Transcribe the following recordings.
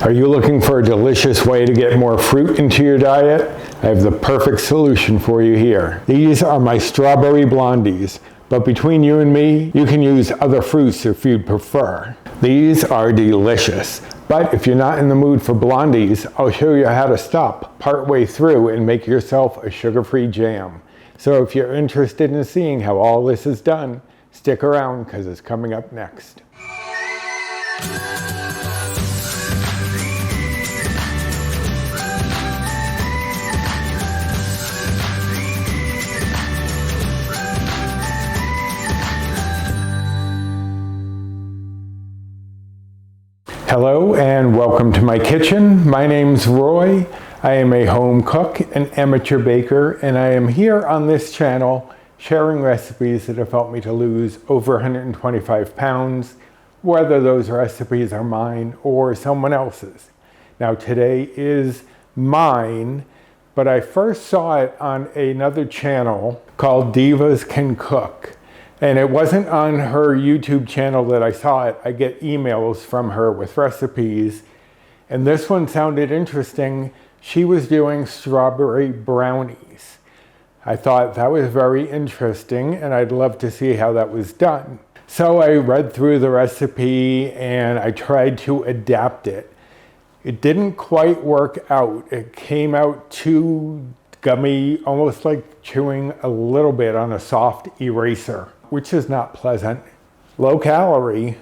Are you looking for a delicious way to get more fruit into your diet? I have the perfect solution for you here. These are my Strawberry Blondies, but between you and me, you can use other fruits if you'd prefer. These are delicious, but if you're not in the mood for blondies, I'll show you how to stop partway through and make yourself a sugar-free jam. So if you're interested in seeing how all this is done, stick around because it's coming up next. Hello and welcome to my kitchen. My name's Roy. I am a home cook, an amateur baker, and I am here on this channel sharing recipes that have helped me to lose over 125 pounds, whether those recipes are mine or someone else's. Now today is mine, but I first saw it on another channel called Divas Can Cook. And it wasn't on her YouTube channel that I saw it. I get emails from her with recipes. And this one sounded interesting. She was doing strawberry brownies. I thought that was very interesting and I'd love to see how that was done. So I read through the recipe and I tried to adapt it. It didn't quite work out. It came out too gummy, almost like chewing a little bit on a soft eraser, which is not pleasant. Low calorie,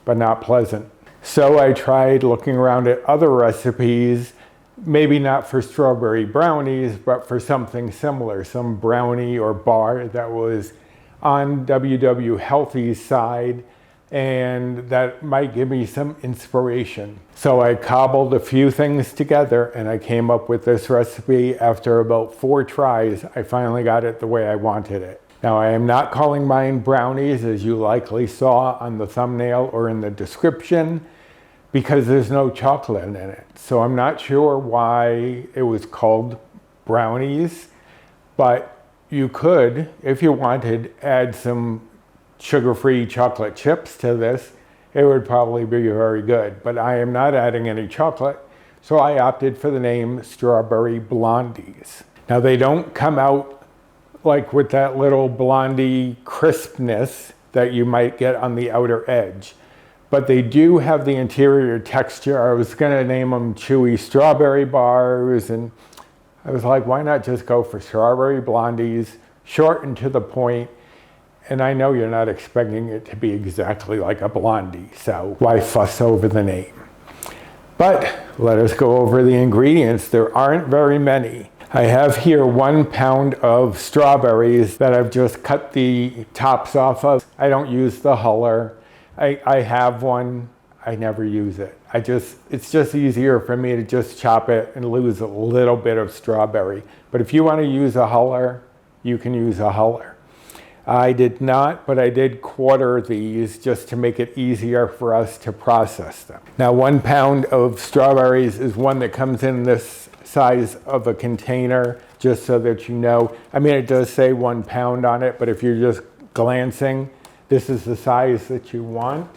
but not pleasant. So I tried looking around at other recipes, maybe not for strawberry brownies, but for something similar, some brownie or bar that was on WW Healthy's side, and that might give me some inspiration. So I cobbled a few things together and I came up with this recipe. After about 4 tries, I finally got it the way I wanted it. Now I am not calling mine brownies, as you likely saw on the thumbnail or in the description, because there's no chocolate in it. So I'm not sure why it was called brownies, but you could, if you wanted, add some sugar-free chocolate chips to this. It would probably be very good, but I am not adding any chocolate, so I opted for the name Strawberry Blondies. Now they don't come out like with that little blondie crispness that you might get on the outer edge, but they do have the interior texture. I was gonna name them chewy strawberry bars, and I was like, why not just go for Strawberry Blondies, short and to the point. And I know you're not expecting it to be exactly like a blondie, so why fuss over the name? But let us go over the ingredients. There aren't very many. I have here 1 pound of strawberries that I've just cut the tops off of. I don't use the huller. I have one, I never use it. It's just easier for me to just chop it and lose a little bit of strawberry. But if you want to use a huller, you can use a huller. I did not, but I did quarter these just to make it easier for us to process them. Now 1 pound of strawberries is one that comes in this size of a container, just so that you know. I mean, it does say 1 pound on it, but if you're just glancing, this is the size that you want.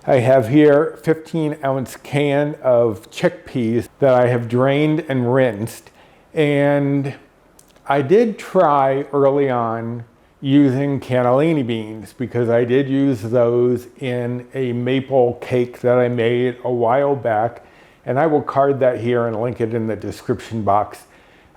I have here 15-ounce can of chickpeas that I have drained and rinsed. And I did try early on using cannellini beans because I did use those in a maple cake that I made a while back, and I will card that here and link it in the description box.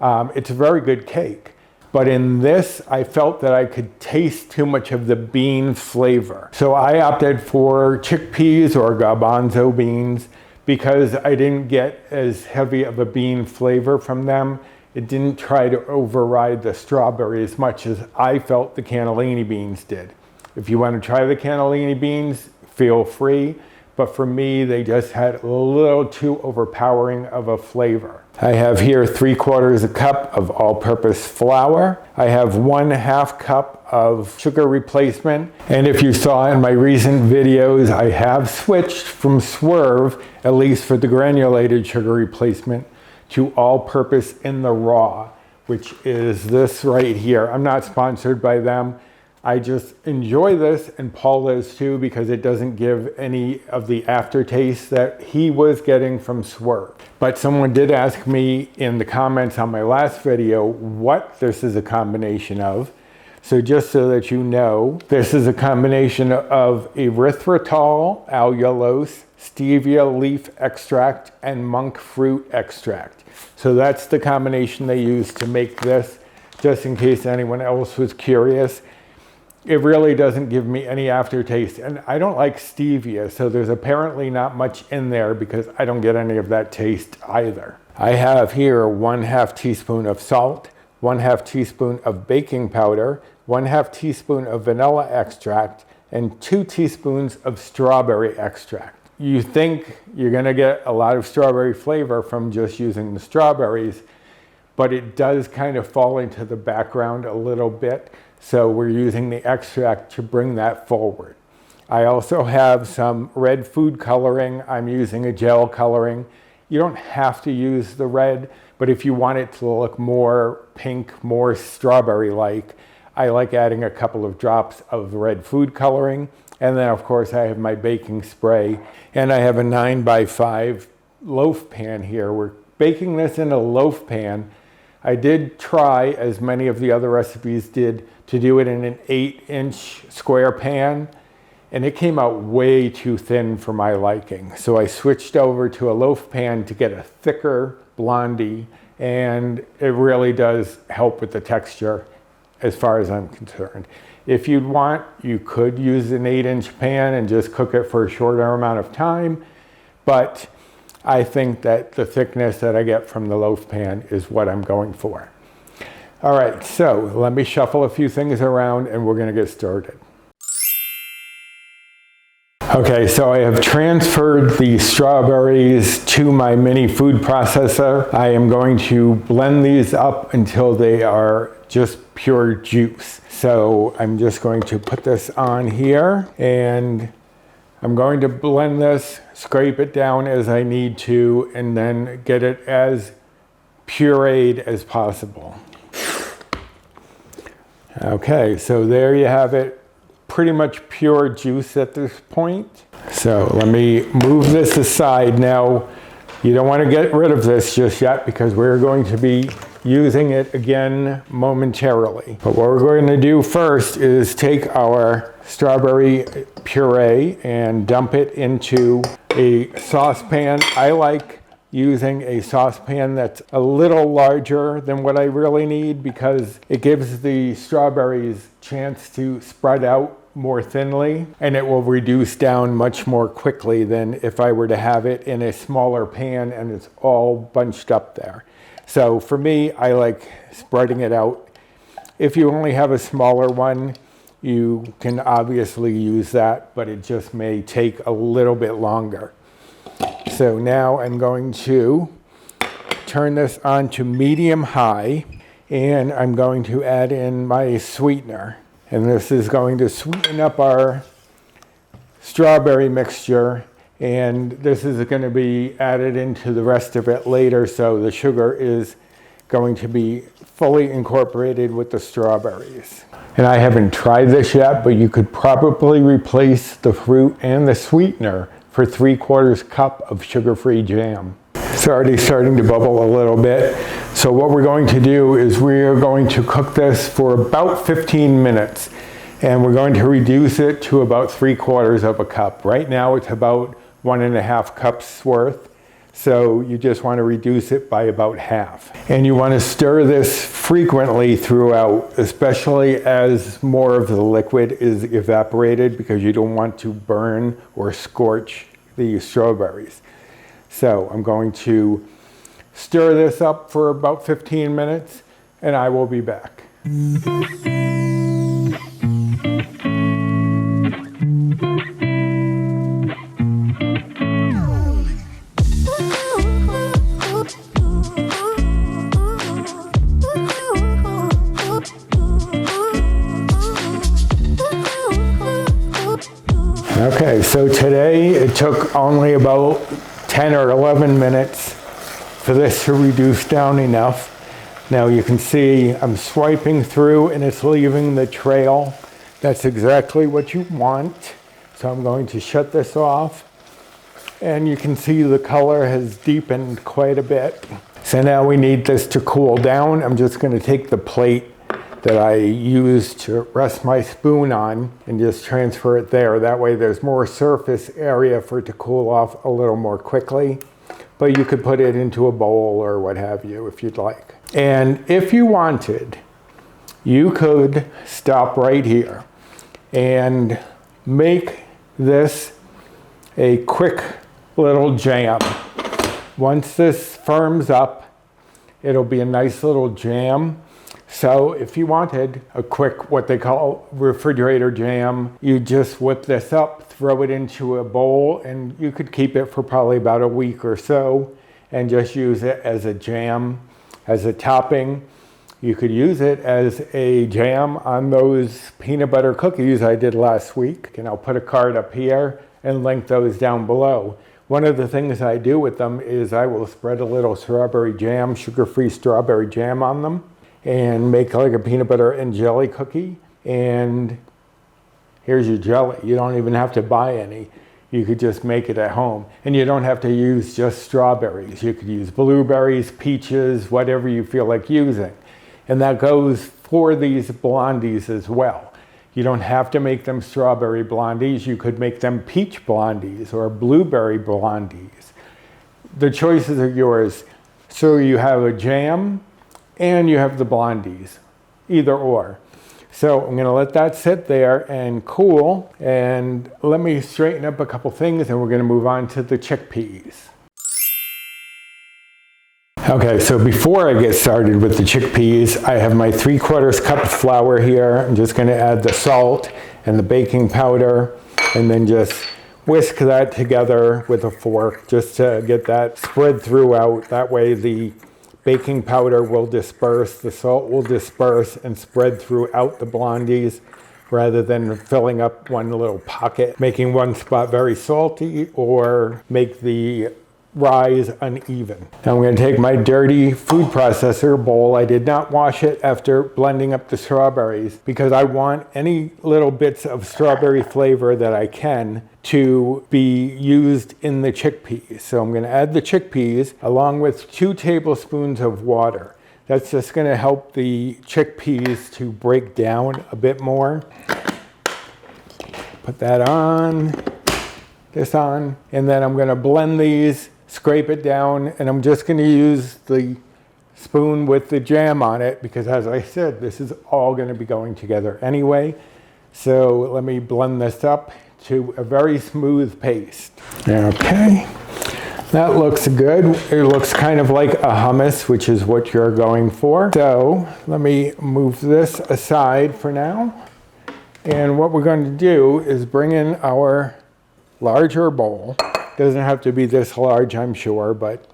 It's a very good cake, but in this I felt that I could taste too much of the bean flavor. So I opted for chickpeas or garbanzo beans because I didn't get as heavy of a bean flavor from them. It didn't try to override the strawberry as much as I felt the cannellini beans did. If you want to try the cannellini beans, feel free. But for me, they just had a little too overpowering of a flavor. I have here 3/4 cup of all-purpose flour. I have 1/2 cup of sugar replacement. And if you saw in my recent videos, I have switched from Swerve, at least for the granulated sugar replacement, to all-purpose in the raw, which is this right here. I'm not sponsored by them, I just enjoy this, and Paul does too, because it doesn't give any of the aftertaste that he was getting from Swerve. But someone did ask me in the comments on my last video what this is a combination of. So just so that you know, this is a combination of erythritol, allulose, stevia leaf extract, and monk fruit extract. So that's the combination they use to make this, just in case anyone else was curious. It really doesn't give me any aftertaste, and I don't like stevia, so there's apparently not much in there because I don't get any of that taste either. I have here 1/2 teaspoon of salt, 1/2 teaspoon of baking powder, 1/2 teaspoon of vanilla extract, and 2 teaspoons of strawberry extract. You think you're gonna get a lot of strawberry flavor from just using the strawberries, but it does kind of fall into the background a little bit. So we're using the extract to bring that forward. I also have some red food coloring. I'm using a gel coloring. You don't have to use the red, but if you want it to look more pink, more strawberry-like, I like adding a couple of drops of red food coloring. And then of course I have my baking spray, and I have a 9x5 loaf pan here. We're baking this in a loaf pan. I did try, as many of the other recipes did, to do it in an 8-inch square pan, and it came out way too thin for my liking. So I switched over to a loaf pan to get a thicker blondie, and it really does help with the texture as far as I'm concerned. If you'd want, you could use an 8-inch pan and just cook it for a shorter amount of time, but I think that the thickness that I get from the loaf pan is what I'm going for. All right, so let me shuffle a few things around and we're gonna get started. Okay, so I have transferred the strawberries to my mini food processor. I am going to blend these up until they are just pure juice. So I'm just going to put this on here, and I'm going to blend this, scrape it down as I need to, and then get it as pureed as possible. Okay, so there you have it. Pretty much pure juice at this point. So let me move this aside. Now, you don't want to get rid of this just yet because we're going to be using it again momentarily. But what we're going to do first is take our strawberry puree and dump it into a saucepan. I like using a saucepan that's a little larger than what I really need because it gives the strawberries chance to spread out more thinly, and it will reduce down much more quickly than if I were to have it in a smaller pan and it's all bunched up there. So for me, I like spreading it out. If you only have a smaller one, you can obviously use that, but it just may take a little bit longer. So now I'm going to turn this on to medium-high, and I'm going to add in my sweetener. And this is going to sweeten up our strawberry mixture, and this is going to be added into the rest of it later, so the sugar is going to be fully incorporated with the strawberries. And I haven't tried this yet, but you could probably replace the fruit and the sweetener for 3/4 cup of sugar-free jam. It's already starting to bubble a little bit. So what we're going to do is we're going to cook this for about 15 minutes. And we're going to reduce it to about 3/4 cup. Right now it's about 1.5 cups worth. So you just want to reduce it by about half. And you want to stir this frequently throughout, especially as more of the liquid is evaporated, because you don't want to burn or scorch the strawberries. So I'm going to stir this up for about 15 minutes, and I will be back. Okay, so today it took only about 10 or 11 minutes for this to reduce down enough. Now you can see I'm swiping through and it's leaving the trail. That's exactly what you want. So I'm going to shut this off. And you can see the color has deepened quite a bit. So now we need this to cool down. I'm just going to take the plate that I used to rest my spoon on and just transfer it there. That way there's more surface area for it to cool off a little more quickly. But you could put it into a bowl or what have you if you'd like. And if you wanted, you could stop right here and make this a quick little jam. Once this firms up, it'll be a nice little jam. So if you wanted a quick, what they call refrigerator jam, you just whip this up, throw it into a bowl, and you could keep it for probably about a week or so and just use it as a jam, as a topping. You could use it as a jam on those peanut butter cookies I did last week. And I'll put a card up here and link those down below. One of the things I do with them is I will spread a little strawberry jam, sugar-free strawberry jam on them, and make like a peanut butter and jelly cookie. And here's your jelly. You don't even have to buy any. You could just make it at home. And you don't have to use just strawberries. You could use blueberries, peaches, whatever you feel like using. And that goes for these blondies as well. You don't have to make them strawberry blondies. You could make them peach blondies or blueberry blondies. The choices are yours. So you have a jam and you have the blondies, either or. So I'm gonna let that sit there and cool, and let me straighten up a couple things and we're gonna move on to the chickpeas. Okay, so before I get started with the chickpeas, I have my 3/4 cup of flour here. I'm just gonna add the salt and the baking powder and then just whisk that together with a fork just to get that spread throughout. That way the baking powder will disperse, the salt will disperse and spread throughout the blondies rather than filling up one little pocket, making one spot very salty or make the rise uneven. Now I'm going to take my dirty food processor bowl. I did not wash it after blending up the strawberries because I want any little bits of strawberry flavor that I can to be used in the chickpeas. So I'm going to add the chickpeas along with 2 tablespoons of water. That's just going to help the chickpeas to break down a bit more. Put that on, this on, and then I'm going to blend these, scrape it down, and I'm just going to use the spoon with the jam on it because, as I said, this is all going to be going together anyway. So let me blend this up to a very smooth paste. Okay, that looks good. It looks kind of like a hummus, which is what you're going for. So let me move this aside for now. And what we're going to do is bring in our larger bowl. Doesn't have to be this large, I'm sure, but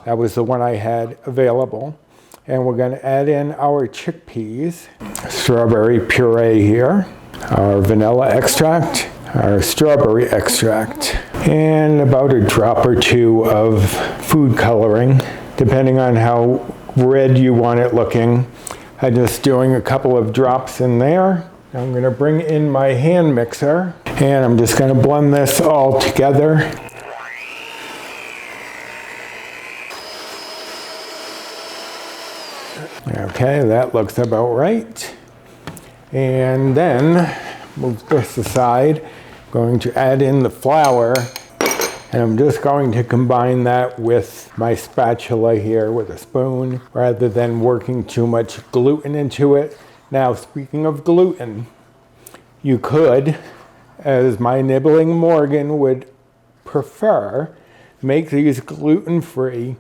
that was the one I had available. And we're going to add in our chickpeas, strawberry puree here, our vanilla extract, our strawberry extract, and about a drop or 2 of food coloring, depending on how red you want it looking. I'm just doing a couple of drops in there. I'm going to bring in my hand mixer, and I'm just going to blend this all together. Okay, that looks about right. And then move this aside. I'm going to add in the flour, and I'm just going to combine that with my spatula here with a spoon rather than working too much gluten into it. Now, speaking of gluten, you could, as my nibbling Morgan would prefer, make these gluten-free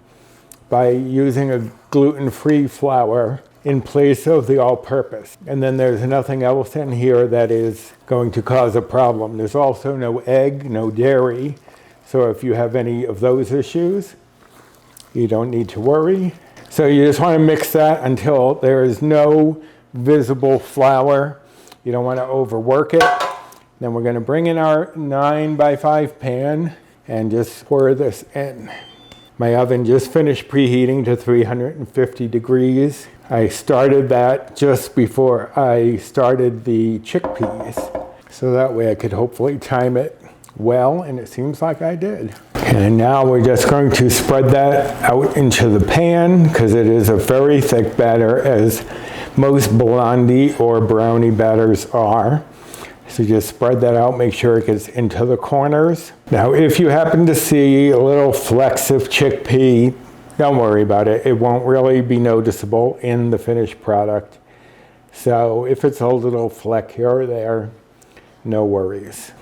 by using a gluten-free flour in place of the all-purpose. And then there's nothing else in here that is going to cause a problem. There's also no egg, no dairy. So if you have any of those issues, you don't need to worry. So you just want to mix that until there is no visible flour. You don't want to overwork it. Then we're going to bring in our 9x5 pan and just pour this in. My oven just finished preheating to 350 degrees. I started that just before I started the chickpeas, so that way I could hopefully time it well, and it seems like I did. And now we're just going to spread that out into the pan because it is a very thick batter, as most blondie or brownie batters are. So just spread that out, make sure it gets into the corners. Now, if you happen to see a little flecks of chickpea, don't worry about it. It won't really be noticeable in the finished product. So if it's a little fleck here or there, no worries.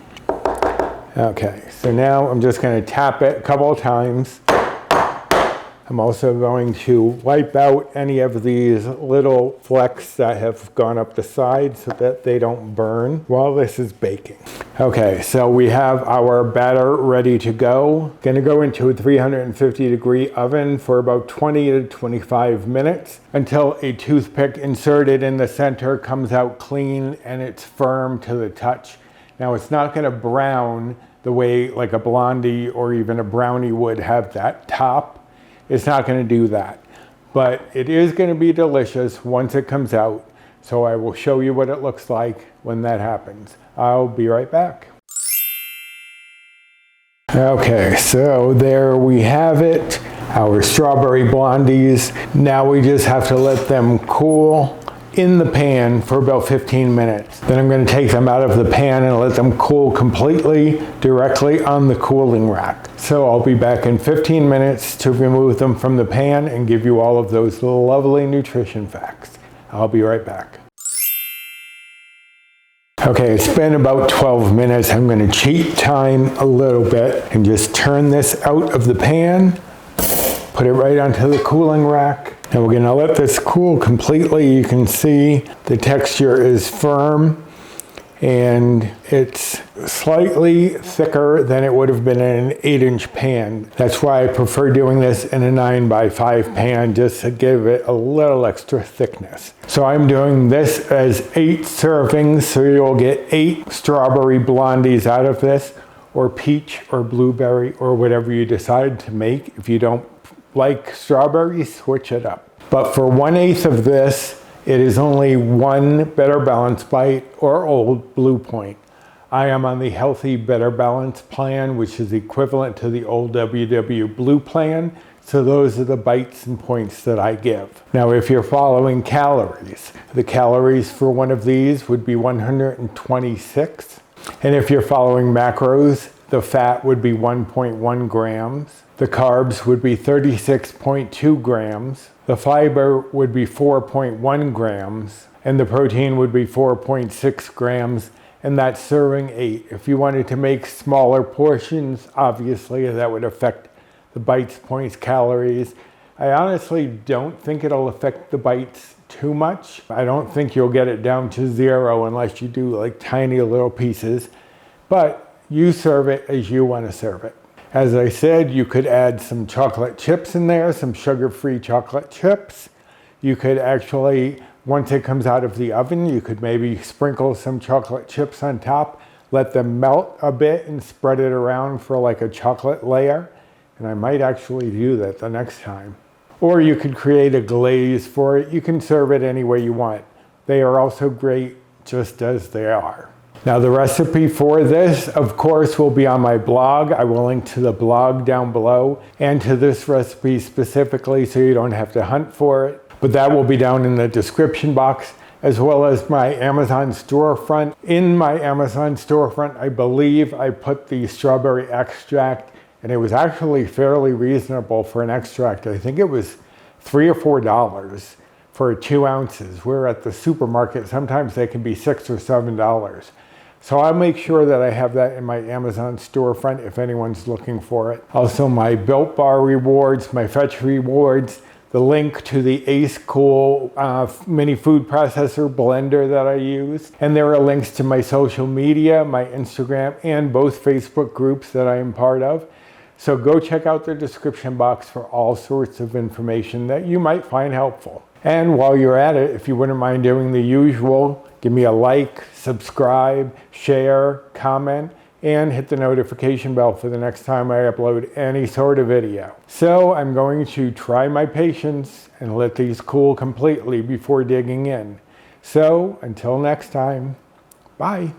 Okay, so now I'm just going to tap it a couple of times. I'm also going to wipe out any of these little flecks that have gone up the side so that they don't burn while this is baking. Okay, so we have our batter ready to go. Going to go into a 350-degree oven for about 20 to 25 minutes until a toothpick inserted in the center comes out clean and it's firm to the touch. Now, it's not going to brown the way like a blondie or even a brownie would have that top. It's not going to do that, but it is going to be delicious once it comes out. So I will show you what it looks like when that happens. I'll be right back. Okay, so there we have it, our strawberry blondies. Now we just have to let them cool in the pan for about 15 minutes. Then I'm going to take them out of the pan and let them cool completely directly on the cooling rack. So I'll be back in 15 minutes to remove them from the pan and give you all of those lovely nutrition facts. I'll be right back. Okay, it's been about 12 minutes. I'm going to cheat time a little bit and just turn this out of the pan, put it right onto the cooling rack. And we're going to let this cool completely. You can see the texture is firm and it's slightly thicker than it would have been in an 8-inch pan. That's why I prefer doing this in a 9x5 pan, just to give it a little extra thickness. So I'm doing this as 8 servings, so you'll get 8 strawberry blondies out of this, or peach or blueberry or whatever you decide to make. If you don't like strawberries, switch it up. But for 1/8 of this, it is only 1 Better Balance bite or Old Blue Point. I am on the Healthy Better Balance plan, which is equivalent to the old WW Blue plan. So those are the bites and points that I give. Now, if you're following calories, the calories for one of these would be 126. And if you're following macros, the fat would be 1.1 grams. The carbs would be 36.2 grams. The fiber would be 4.1 grams. And the protein would be 4.6 grams. And that's serving 8. If you wanted to make smaller portions, obviously that would affect the bites, points, calories. I honestly don't think it'll affect the bites too much. I don't think you'll get it down to 0 unless you do like tiny little pieces. But you serve it as you want to serve it. As I said, you could add some chocolate chips in there, some sugar-free chocolate chips. You could actually, once it comes out of the oven, you could maybe sprinkle some chocolate chips on top, let them melt a bit and spread it around for like a chocolate layer. And I might actually do that the next time. Or you could create a glaze for it. You can serve it any way you want. They are also great just as they are. Now the recipe for this, of course, will be on my blog. I will link to the blog down below and to this recipe specifically so you don't have to hunt for it. But that will be down in the description box, as well as my Amazon storefront. In my Amazon storefront, I believe I put the strawberry extract, and it was actually fairly reasonable for an extract. I think it was $3 or $4 for 2 ounces. Where at the supermarket, sometimes they can be $6 or $7. So I'll make sure that I have that in my Amazon storefront if anyone's looking for it. Also my Built Bar rewards, my Fetch rewards, the link to the Ace Cool mini food processor blender that I use. And there are links to my social media, my Instagram, and both Facebook groups that I am part of. So go check out the description box for all sorts of information that you might find helpful. And while you're at it, if you wouldn't mind doing the usual, give me a like, subscribe, share, comment. and hit the notification bell for the next time I upload any sort of video. So I'm going to try my patience and let these cool completely before digging in. So until next time, bye.